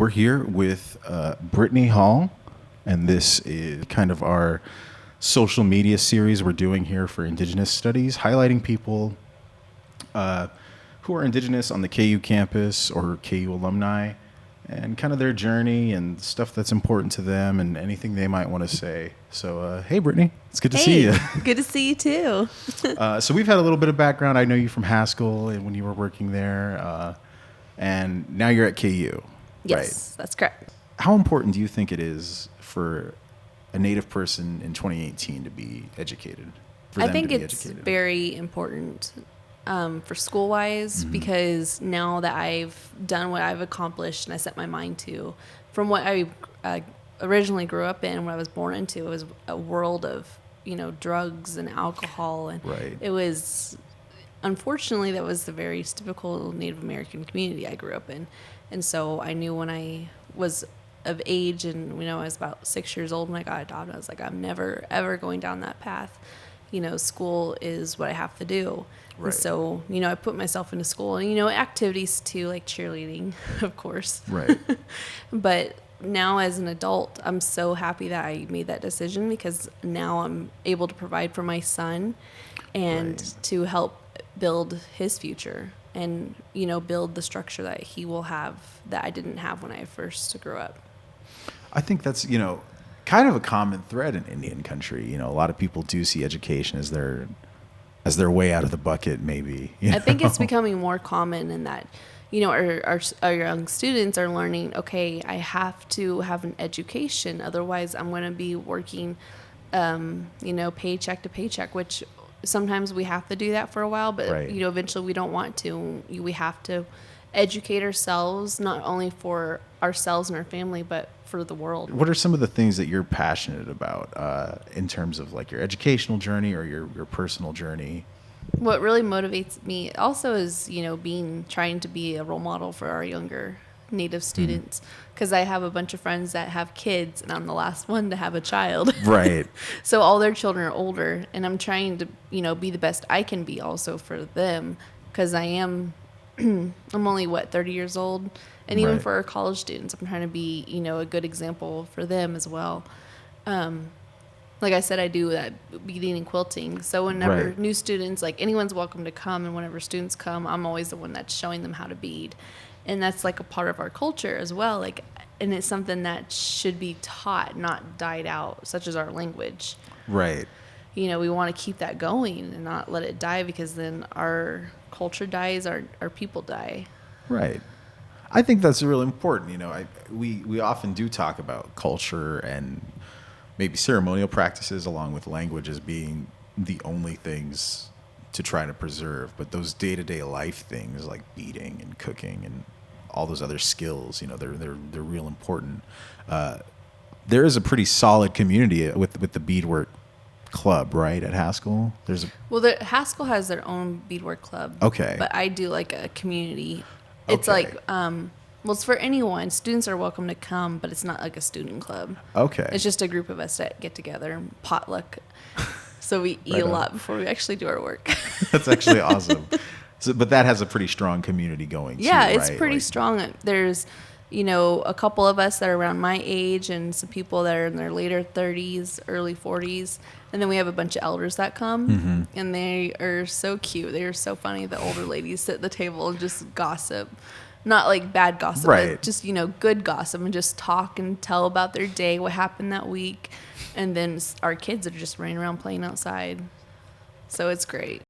We're here with Brittany Hall, and this is kind of our social media series we're doing here for Indigenous Studies, highlighting people who are Indigenous on the KU campus or KU alumni, and kind of their journey and stuff that's important to them and anything they might want to say. So, hey, Brittany, it's good to see you. Good to see you too. So we've had a little bit of background. I know you from Haskell and when you were working there, and now you're at KU. Yes, right? That's correct. How important do you think it is for a Native person in 2018 to be educated? I think it's very important for school-wise because now that I've done what I've accomplished and I set my mind to, from what I originally grew up in, what I was born into, it was a world of, drugs and alcohol. And it was, unfortunately, that was the very typical Native American community I grew up in. And so I knew when I was of age and, I was about 6 years old when I got adopted, I was like, I'm never, ever going down that path. School is what I have to do. Right. And so, I put myself into school and, activities too, like cheerleading, of course. Right. But now as an adult, I'm so happy that I made that decision because now I'm able to provide for my son and to help build his future and, build the structure that he will have that I didn't have when I first grew up. I think that's, kind of a common thread in Indian country. A lot of people do see education as their way out of the bucket, maybe. I think it's becoming more common in that, our young students are learning, okay, I have to have an education. Otherwise, I'm going to be working, paycheck to paycheck, which sometimes we have to do that for a while, but, eventually we don't want to. We have to educate ourselves, not only for ourselves and our family, but for the world. What are some of the things that you're passionate about in terms of like your educational journey or your personal journey? What really motivates me also is, trying to be a role model for our younger Native students, because I have a bunch of friends that have kids and I'm the last one to have a child. Right. So all their children are older and I'm trying to, be the best I can be also for them, because I'm only 30 years old, and even for our college students, I'm trying to be, a good example for them as well. Like I said, I do that beading and quilting. So whenever new students, like anyone's welcome to come, and whenever students come, I'm always the one that's showing them how to bead. And that's like a part of our culture as well. And it's something that should be taught, not died out, such as our language. Right. We want to keep that going and not let it die, because then our culture dies, our people die. Right. I think that's really important. We often do talk about culture and maybe ceremonial practices along with language as being the only things to try to preserve, but those day-to-day life things like beading and cooking and all those other skills, they're real important. There is a pretty solid community with the beadwork club, right, at Haskell? Haskell has their own beadwork club. Okay. But I do like a community. It's like it's for anyone. Students are welcome to come, but it's not like a student club. Okay. It's just a group of us that get together and potluck. So we eat a lot before we actually do our work. That's actually awesome. But that has a pretty strong community going too, yeah, it's right? pretty strong. There's, a couple of us that are around my age and some people that are in their later 30s, early 40s. And then we have a bunch of elders that come, and they are so cute. They are so funny. The older ladies sit at the table and just gossip. Not like bad gossip, but just, good gossip, and just talk and tell about their day, what happened that week. And then our kids are just running around playing outside. So it's great.